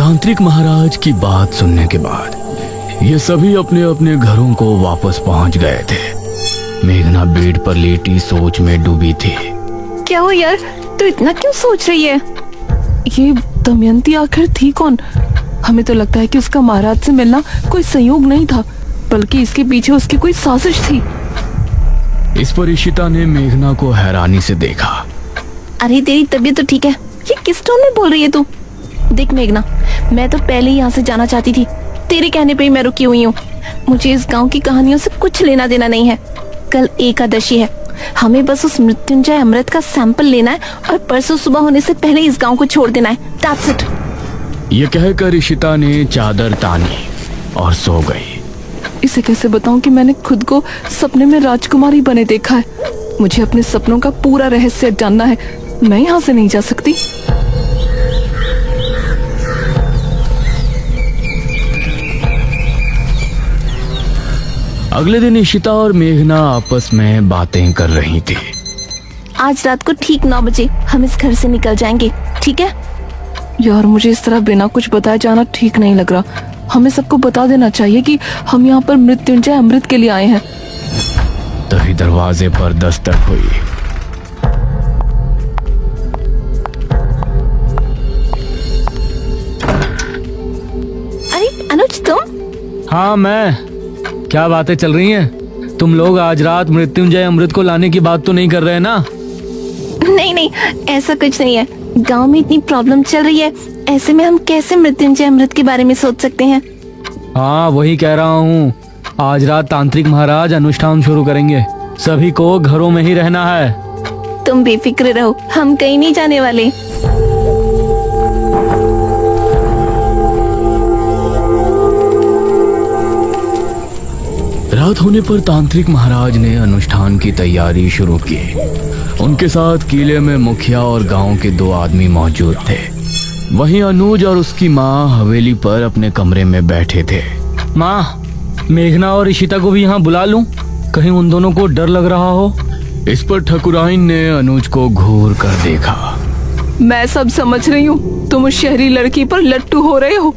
तांत्रिक महाराज की बात सुनने के बाद ये सभी अपने अपने घरों को वापस पहुंच गए थे। मेघना बेड पर लेटी सोच में डूबी थी। क्या हो यार, तू इतना क्यों सोच रही है? ये दमयंती आखिर थी कौन? हमें तो लगता है कि उसका महाराज से मिलना कोई संयोग नहीं था, बल्कि इसके पीछे उसकी कोई साजिश थी। इस पर इशिता ने मेघना को हैरानी से देखा। अरे तेरी तबीयत तो ठीक है, ये किस टोन में बोल रही है तू? देख मेघना, मैं तो पहले ही यहाँ से जाना चाहती थी, तेरे कहने पे ही मैं रुकी हुई हूँ। मुझे इस गांव की कहानियों से कुछ लेना देना नहीं है। कल एकादशी है, हमें बस उस मृत्युंजय अमृत का सैंपल लेना है और परसों सुबह होने से पहले इस गांव को छोड़ देना है। That's it। ये कहकर इशिता ने चादर तानी और सो गई। इसे कैसे बताऊं कि मैंने खुद को सपने में राजकुमारी बने देखा है। मुझे अपने सपनों का पूरा रहस्य जानना है। मैं यहाँ से नहीं जा सकती। अगले दिन इशिता और मेघना आपस में बातें कर रही थी। आज रात को ठीक 9 बजे हम इस घर से निकल जाएंगे, ठीक है? यार मुझे इस तरह बिना कुछ बताए जाना ठीक नहीं लग रहा। हमें सबको बता देना चाहिए कि हम यहाँ पर मृत्युंजय अमृत के लिए आए हैं। तभी दरवाजे पर दस्तक हुई। अरे अनुज, तुम? हाँ मैं। क्या बातें चल रही हैं? तुम लोग आज रात मृत्युंजय अमृत को लाने की बात तो नहीं कर रहे ना? नहीं नहीं, ऐसा कुछ नहीं है। गांव में इतनी प्रॉब्लम चल रही है, ऐसे में हम कैसे मृत्युंजय अमृत के बारे में सोच सकते हैं? हाँ वही कह रहा हूँ। आज रात तांत्रिक महाराज अनुष्ठान शुरू करेंगे। सभी को घरों में ही रहना है। तुम बेफिक्र रहो, हम कहीं नहीं जाने वाले। रात होने पर तांत्रिक महाराज ने अनुष्ठान की तैयारी शुरू की। उनके साथ किले में मुखिया और गांव के 2 आदमी मौजूद थे। वहीं अनुज और उसकी माँ हवेली पर अपने कमरे में बैठे थे। माँ, मेघना और इशिता को भी यहाँ बुला लूं? कहीं उन दोनों को डर लग रहा हो। इस पर ठकुराइन ने अनुज को घूर कर देखा। मैं सब समझ रही हूँ, तुम उस शहरी लड़की पर लट्टू हो रहे हो।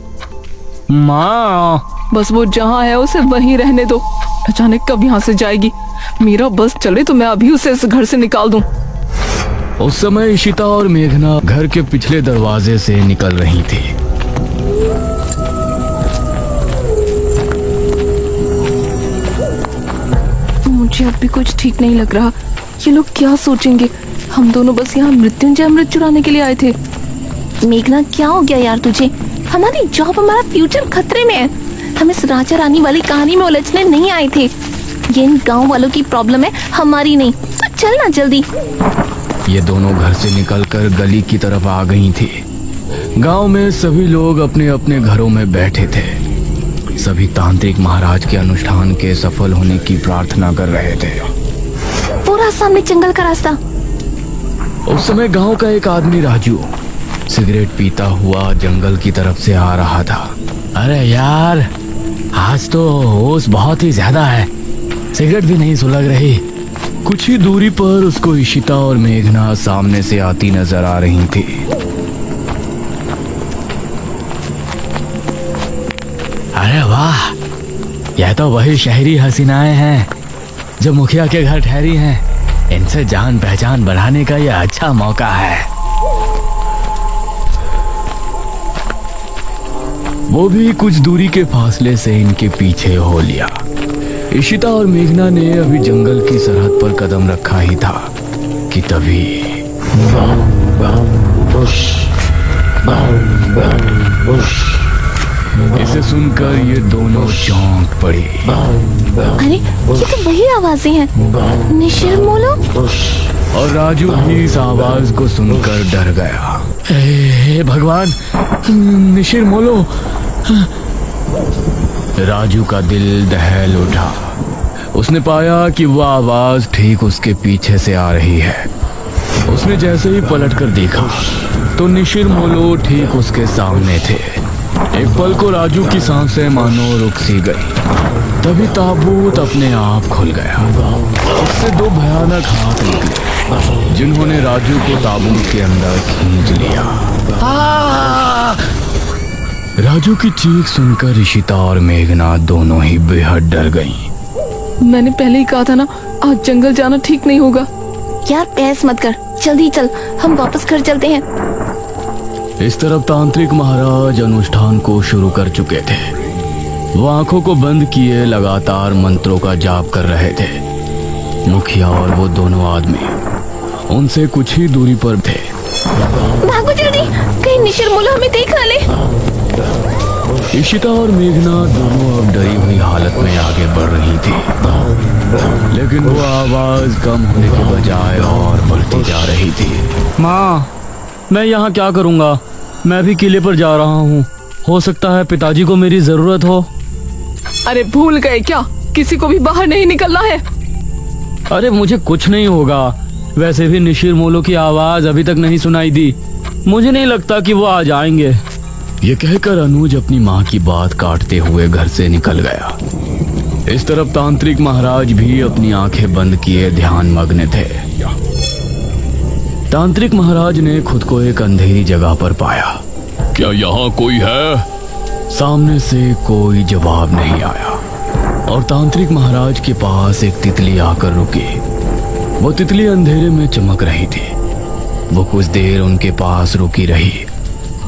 माँ, बस वो जहाँ है उसे वहीं रहने दो। अचानक कब यहाँ से जाएगी। मेरा बस चले तो मैं अभी उसे इस घर से निकाल दूं। उस समय इशिता और मेघना घर के पिछले दरवाजे से निकल रही थी। मुझे अब भी कुछ ठीक नहीं लग रहा। ये लोग क्या सोचेंगे? हम दोनों बस यहाँ मृत्युंजय अमृत चुराने के लिए आए थे। मेघना, क्या हो गया यार तुझे? हमारी जॉब, हमारा फ्यूचर खतरे में है। हम इस राजा रानी वाली कहानी में उलझने नहीं आए थे। ये इन गांव वालों की प्रॉब्लम है, हमारी नहीं। तो चल ना जल्दी। ये दोनों घर से निकलकर गली की तरफ आ गई थी। गांव में सभी लोग अपने अपने घरों में बैठे थे। सभी तांत्रिक महाराज के अनुष्ठान के सफल होने की प्रार्थना कर रहे थे। पूरा सामने जंगल का रास्ता। उस समय गांव का एक आदमी राजू सिगरेट पीता हुआ जंगल की तरफ से आ रहा था। अरे यार, आज तो होश बहुत ही ज्यादा है। सिगरेट भी नहीं सुलग रही। कुछ ही दूरी पर उसको इशिता और मेघना सामने से आती नजर आ रही थी। अरे वाह, यह तो वही शहरी हसीनाएं हैं जो मुखिया के घर ठहरी हैं। इनसे जान पहचान बढ़ाने का यह अच्छा मौका है। वो भी कुछ दूरी के फासले से इनके पीछे हो लिया। इशिता और मेघना ने अभी जंगल की सरहद पर कदम रखा ही था कि तभी इसे सुनकर ये दोनों चौंक पड़ी। अरे ये तो वही आवाजें हैं। निशिर मोलो। और राजू भी इस आवाज को सुनकर डर गया। हे भगवान, निशिर मोलो। राजू का दिल दहल उठा। उसने पाया कि वह आवाज ठीक उसके पीछे से आ रही है। उसने जैसे ही पलटकर देखा तो निशिर मोलो ठीक उसके सामने थे। एक पल को राजू की सांसें मानो रुक सी गई। तभी ताबूत अपने आप खुल गया। उससे 2 भयानक हाथ निकले जिन्होंने राजू को ताबूत के अंदर खींच लिया। राजू की चीख सुनकर ऋषिता और मेघना दोनों ही बेहद डर गईं। मैंने पहले ही कहा था ना, आज जंगल जाना ठीक नहीं होगा। यार बहस मत कर, जल्दी चल, हम वापस घर चलते हैं। इस तरफ तांत्रिक महाराज अनुष्ठान को शुरू कर चुके थे। वो आंखों को बंद किए लगातार मंत्रों का जाप कर रहे थे। मुखिया और वो दोनों आदमी उनसे कुछ ही दूरी पर थे। भागो जल्दी, कहीं निशिर-मोलो हमें देख ना ले। इशिता और मेघना दोनों अब डरी हुई हालत में आगे बढ़ रही थी, लेकिन वो आवाज कम होने के बजाय और बढ़ती जा रही थी। माँ, मैं यहाँ क्या करूँगा? मैं भी किले पर जा रहा हूँ। हो सकता है पिताजी को मेरी जरूरत हो। अरे भूल गए क्या, किसी को भी बाहर नहीं निकलना है। अरे मुझे कुछ नहीं होगा। वैसे भी निशिर-मोलो की आवाज अभी तक नहीं सुनाई दी। मुझे नहीं लगता कि वो आ जाएंगे। ये कहकर अनुज अपनी माँ की बात काटते हुए घर से निकल गया। इस तरफ तांत्रिक महाराज भी अपनी आंखें बंद किए ध्यान मग्न थे। तांत्रिक महाराज ने खुद को एक अंधेरी जगह पर पाया। क्या यहाँ कोई है? सामने से कोई जवाब नहीं आया और तांत्रिक महाराज के पास एक तितली आकर रुकी। वो तितली अंधेरे में चमक रही थी। वो कुछ देर उनके पास रुकी रही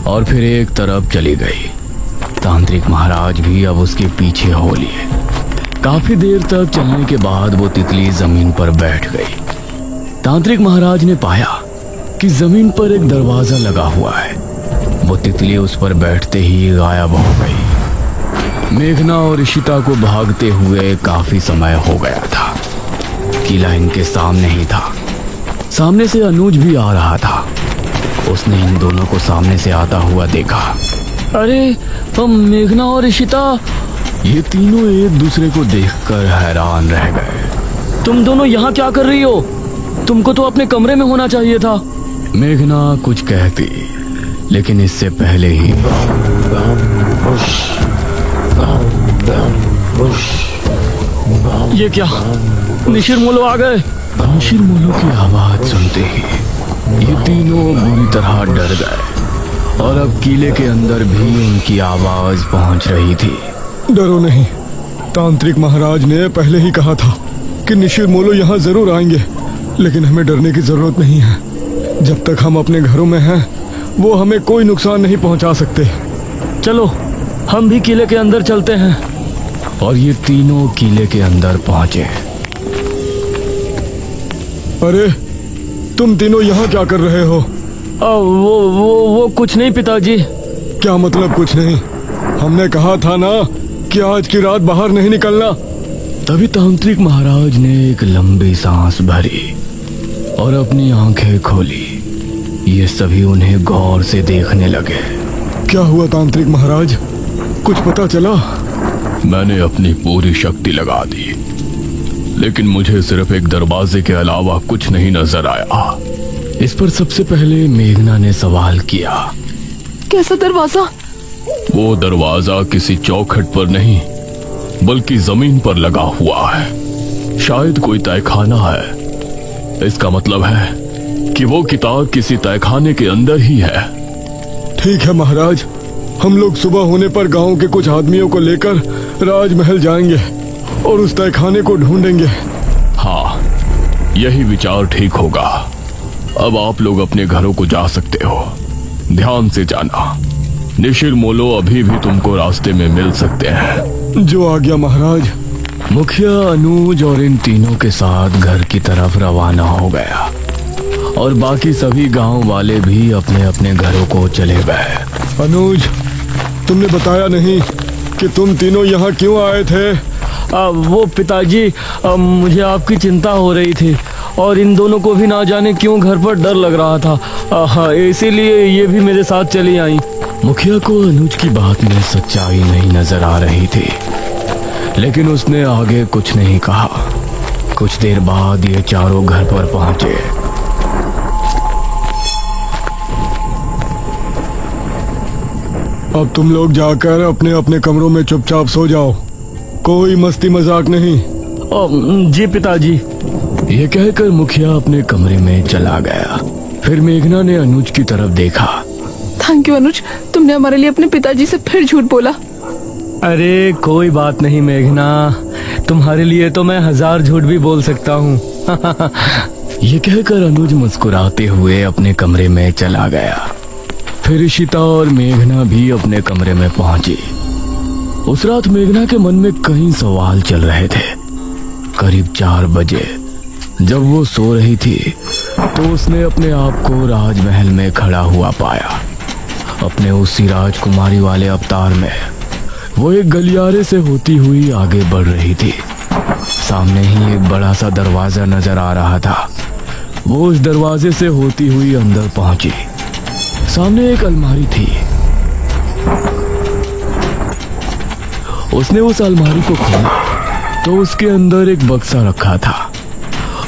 और फिर एक तरफ चली गई। तांत्रिक महाराज भी अब उसके पीछे हो लिए। काफी देर तक चलने के बाद वो तितली जमीन पर बैठ गई। तांत्रिक महाराज ने पाया कि जमीन पर एक दरवाजा लगा हुआ है। वो तितली उस पर बैठते ही गायब हो गई। मेघना और इशिता को भागते हुए काफी समय हो गया था। किला इनके सामने ही था। सामने से अनुज भी आ रहा था। उसने इन दोनों को सामने से आता हुआ देखा। अरे हम मेघना और इशिता, ये तीनों एक दूसरे को देखकर हैरान रह गए। तुम दोनों यहाँ क्या कर रही हो? तुमको तो अपने कमरे में होना चाहिए था। मेघना कुछ कहती, लेकिन इससे पहले ही ये क्या, निशिर-मोलो आ गए। निशिर-मोलो की आवाज सुनते ही ये तीनों बुरी तरह डर गए और अब किले के अंदर भी उनकी आवाज पहुंच रही थी। डरो नहीं, तांत्रिक महाराज ने पहले ही कहा था कि निशिर-मोलो यहाँ जरूर आएंगे, लेकिन हमें डरने की जरूरत नहीं है। जब तक हम अपने घरों में हैं, वो हमें कोई नुकसान नहीं पहुंचा सकते। चलो हम भी किले के अंदर चलते हैं। और ये तीनों किले के अंदर पहुंचे। अरे तुम तीनों यहाँ क्या कर रहे हो? वो कुछ नहीं पिताजी। क्या मतलब कुछ नहीं? हमने कहा था ना कि आज की रात बाहर नहीं निकलना। तभी तांत्रिक महाराज ने एक लंबी सांस भरी और अपनी आंखें खोली। ये सभी उन्हें गौर से देखने लगे। क्या हुआ तांत्रिक महाराज, कुछ पता चला? मैंने अपनी पूरी शक्ति लगा दी, लेकिन मुझे सिर्फ एक दरवाजे के अलावा कुछ नहीं नजर आया। इस पर सबसे पहले मेघना ने सवाल किया। कैसा दरवाजा? वो दरवाजा किसी चौखट पर नहीं, बल्कि जमीन पर लगा हुआ है। शायद कोई तहखाना है। इसका मतलब है कि वो किताब किसी तहखाने के अंदर ही है। ठीक है महाराज, हम लोग सुबह होने पर गांव के कुछ आदमियों को लेकर राजमहल जाएंगे और उस तहखाने को ढूंढेंगे। हाँ, यही विचार ठीक होगा। अब आप लोग अपने घरों को जा सकते हो। ध्यान से जाना, निशिर-मोलो अभी भी तुमको रास्ते में मिल सकते हैं। जो आ गया महाराज। मुखिया अनुज और इन तीनों के साथ घर की तरफ रवाना हो गया और बाकी सभी गांव वाले भी अपने अपने घरों को चले गए। अनुज, तुमने बताया नहीं कि तुम तीनों यहाँ क्यों आए थे? वो पिताजी, मुझे आपकी चिंता हो रही थी और इन दोनों को भी ना जाने क्यों घर पर डर लग रहा था। इसीलिए ये भी मेरे साथ चली आई। मुखिया को अनुज की बात में सच्चाई नहीं नजर आ रही थी, लेकिन उसने आगे कुछ नहीं कहा। कुछ देर बाद ये चारों घर पर पहुंचे। अब तुम लोग जाकर अपने अपने कमरों में चुपचाप सो जाओ। कोई मस्ती मजाक नहीं। जी पिताजी। ये कहकर मुखिया अपने कमरे में चला गया। फिर मेघना ने अनुज की तरफ देखा। थैंक यू अनुज, तुम तुमने हमारे लिए अपने पिताजी से फिर झूठ बोला। अरे कोई बात नहीं मेघना, तुम्हारे लिए तो मैं 1000 झूठ भी बोल सकता हूँ। ये कहकर अनुज मुस्कुराते हुए अपने कमरे में चला गया। फिर इशिता और मेघना भी अपने कमरे में पहुंची। उस रात मेघना के मन में कई सवाल चल रहे थे। करीब 4 बजे जब वो सो रही थी तो उसने अपने आप को राजमहल में खड़ा हुआ पाया। अपने उसी राजकुमारी वाले अवतार में वो एक गलियारे से होती हुई आगे बढ़ रही थी। सामने ही एक बड़ा सा दरवाजा नजर आ रहा था। वो उस दरवाजे से होती हुई अंदर पहुंची। सामने एक अलमारी थी। उसने उस अलमारी को खोला तो उसके अंदर एक बक्सा रखा था।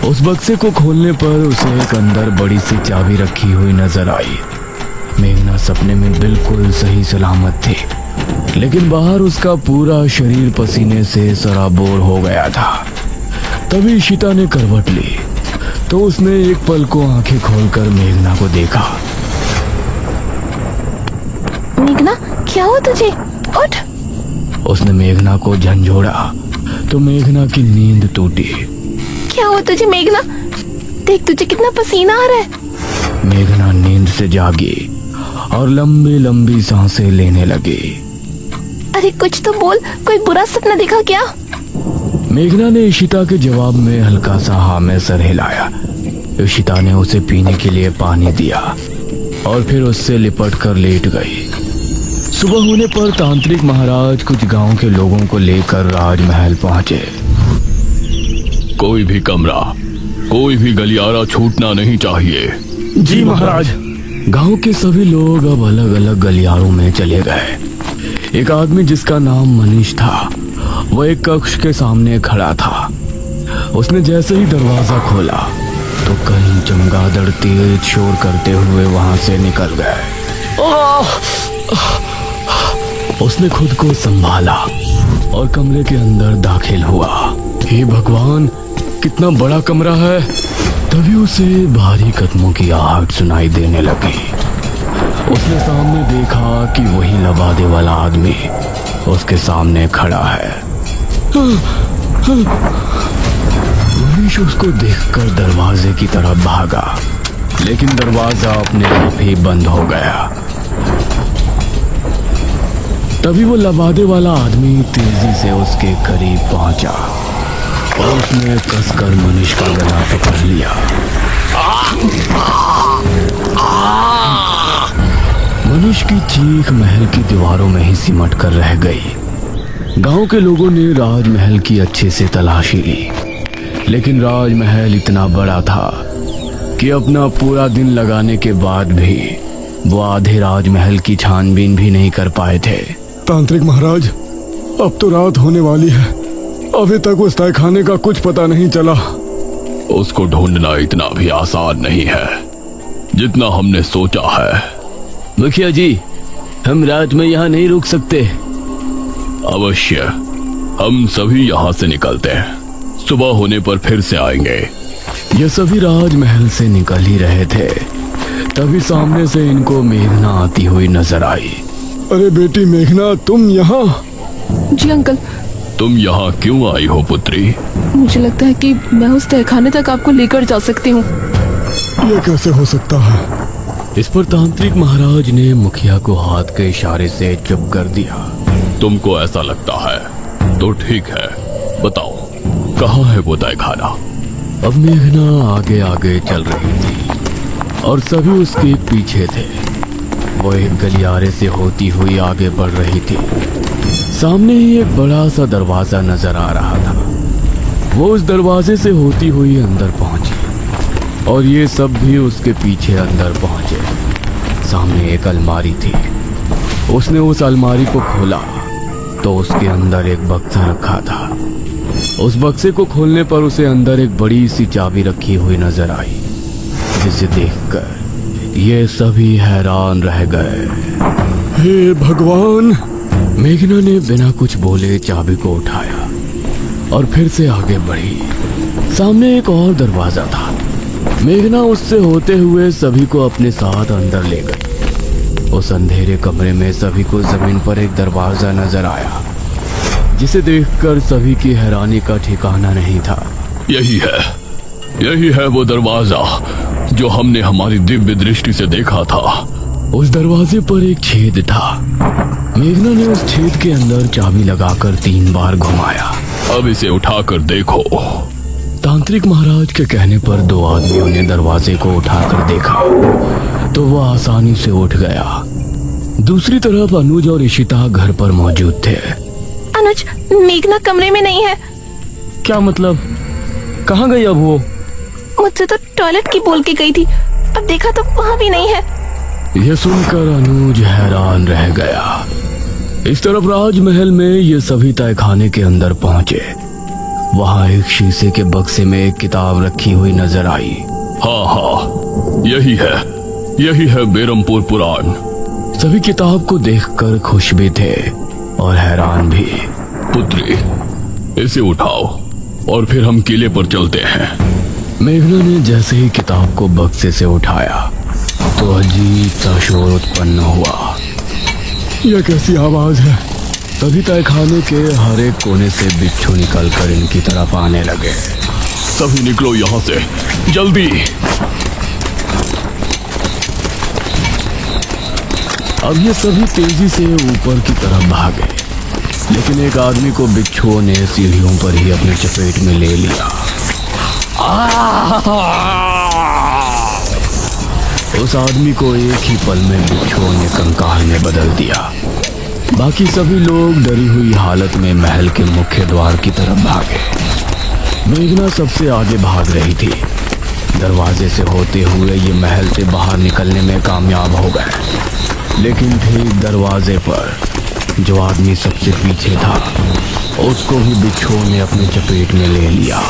उस बक्से को खोलने पर उसे एक अंदर बड़ी सी चाबी रखी हुई नजर आई। मेघना सपने में बिल्कुल सही सलामत थी, लेकिन बाहर उसका पूरा शरीर पसीने से सराबोर हो गया था। तभी इशिता ने करवट ली तो उसने एक पल को आंखें खोलकर मेघना को देखा। मेघना, क्या हुआ तुझे? उठ। उसने मेघना को झंझोड़ा तो मेघना की नींद टूटी। क्या हुआ तुझे मेघना? देख तुझे कितना पसीना आ रहा है। मेघना नींद से जागी और लंबी लंबी सांसें लेने लगी। अरे कुछ तो बोल, कोई बुरा सपना देखा क्या? मेघना ने इशिता के जवाब में हल्का सा हाँ में सर हिलाया। इशिता ने उसे पीने के लिए पानी दिया और फिर उससे लिपट कर लेट गई। सुबह होने पर तांत्रिक महाराज कुछ गांव के लोगों को लेकर राजमहल पहुंचे। कोई भी कमरा, कोई भी गलियारा छूटना नहीं चाहिए। जी महाराज। गांव के सभी लोग अब अलग अलग गलियारों में चले गए। एक आदमी जिसका नाम मनीष था, वह एक कक्ष के सामने खड़ा था। उसने जैसे ही दरवाजा खोला तो कई चमगादड़ तेज शोर करते हुए वहां से निकल गए। उसने खुद को संभाला और कमरे के अंदर दाखिल हुआ। हे भगवान, कितना बड़ा कमरा है। तभी उसे भारी कदमों की आहट सुनाई देने लगी। उसने सामने देखा कि वही लबादे वाला आदमी उसके सामने खड़ा है। मनीष उसको देखकर दरवाजे की तरफ भागा, लेकिन दरवाजा अपने आप ही बंद हो गया। तभी वो लबादे वाला आदमी तेजी से उसके करीब पहुंचा और उसने कसकर मनीष का गला पकड़ लिया। मनीष की चीख महल की दीवारों में ही सिमट कर रह गई। गांव के लोगों ने राजमहल की अच्छे से तलाशी ली, लेकिन राजमहल इतना बड़ा था कि अपना पूरा दिन लगाने के बाद भी वो आधे राजमहल की छानबीन भी नहीं कर पाए थे। तांत्रिक महाराज, अब तो रात होने वाली है। अभी तक उस तहखाने का कुछ पता नहीं चला। उसको ढूंढना इतना भी आसान नहीं है जितना हमने सोचा है। मुखिया जी, हम रात में यहाँ नहीं रुक सकते। अवश्य, हम सभी यहाँ से निकलते हैं। सुबह होने पर फिर से आएंगे। ये सभी राजमहल से निकल ही रहे थे, तभी सामने से इनको मेघना आती हुई नजर आई। अरे बेटी मेघना, तुम यहाँ? जी अंकल। तुम यहाँ क्यों आई हो पुत्री? मुझे लगता है कि मैं उस तहखाने तक आपको लेकर जा सकती हूँ। ये कैसे हो सकता है? इस पर तांत्रिक महाराज ने मुखिया को हाथ के इशारे से चुप कर दिया। तुमको ऐसा लगता है तो ठीक है, बताओ कहाँ है वो तहखाना? अब मेघना आगे आगे चल रही थी और सभी उसके पीछे थे। वो एक गलियारे से होती हुई आगे बढ़ रही थी। सामने ही एक बड़ा सा दरवाजा नजर आ रहा था। वो उस दरवाजे से होती हुई अंदर पहुंची और ये सब भी उसके पीछे अंदर पहुंचे। सामने एक अलमारी थी। उसने उस अलमारी को खोला तो उसके अंदर एक बक्सा रखा था। उस बक्से को खोलने पर उसे अंदर एक बड़ी सी चाबी रखी हुई नजर आई, जिसे देखकर ये सभी हैरान रह गए। हे भगवान! मेघना ने बिना कुछ बोले चाबी को उठाया और फिर से आगे बढ़ी। सामने एक और दरवाजा था। मेघना उससे होते हुए सभी को अपने साथ अंदर ले गई। उस अंधेरे कमरे में सभी को जमीन पर एक दरवाजा नजर आया, जिसे देखकर सभी की हैरानी का ठिकाना नहीं था। यही है वो दरवाजा जो हमने हमारी दिव्य दृष्टि से देखा था। उस दरवाजे पर एक छेद था। मेघना ने उस छेद के अंदर चाबी लगाकर 3 बार घुमाया। अब इसे उठाकर देखो। तांत्रिक महाराज के कहने पर 2 आदमियों ने दरवाजे को उठाकर देखा तो वह आसानी से उठ गया। दूसरी तरफ अनुज और इशिता घर पर मौजूद थे। अनुज, मेघना कमरे में नहीं है। क्या मतलब? कहाँ गई अब वो? मुझसे तो टॉयलेट की बोल के गई थी, अब देखा तो वहाँ भी नहीं है। यह सुनकर अनुज हैरान रह गया। इस तरफ राजमहल में ये सभी तहखाने के अंदर पहुंचे। वहां एक शीशे के बक्से में एक किताब रखी हुई नजर आई। हाँ, यही है बेरमपुर पुराण। सभी किताब को देखकर खुश भी थे और हैरान भी। पुत्री, इसे उठाओ और फिर हम किले पर चलते हैं। मेघना ने जैसे ही किताब को बक्से से उठाया तो अजीब सा शोर उत्पन्न हुआ। यह कैसी आवाज है? तभी तहखाने के हर एक कोने से बिच्छू निकलकर इनकी तरफ आने लगे। सभी निकलो यहाँ से, जल्दी। अब ये सभी तेजी से ऊपर की तरफ भागे, लेकिन एक आदमी को बिच्छुओं ने सीढ़ियों पर ही अपने चपेट में ले लिया। उस आदमी को एक ही पल में बिच्छुओं ने कंकाल में बदल दिया। बाकी सभी लोग डरी हुई हालत में महल के मुख्य द्वार की तरफ भागे। मेघना सबसे आगे भाग रही थी। दरवाजे से होते हुए ये महल से बाहर निकलने में कामयाब हो गए, लेकिन ठीक दरवाजे पर जो आदमी सबसे पीछे था उसको भी बिच्छुओं ने अपने चपेट में ले लिया।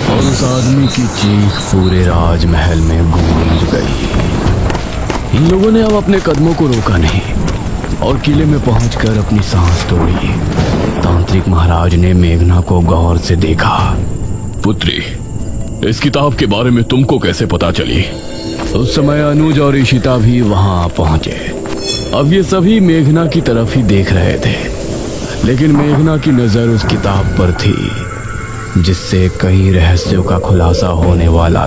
और उस आदमी की चीख पूरे राजमहल में गूंज गई। इन लोगों ने अब अपने कदमों को रोका नहीं और किले में पहुंचकर अपनी सांस तोड़ी। तांत्रिक महाराज ने मेघना को गौर से देखा। पुत्री, इस किताब के बारे में तुमको कैसे पता चली? उस समय अनुज और इशिता भी वहां पहुंचे। अब ये सभी मेघना की तरफ ही देख रहे थे, लेकिन मेघना की नजर उस किताब पर थी जिससे कई रहस्यों का खुलासा होने वाला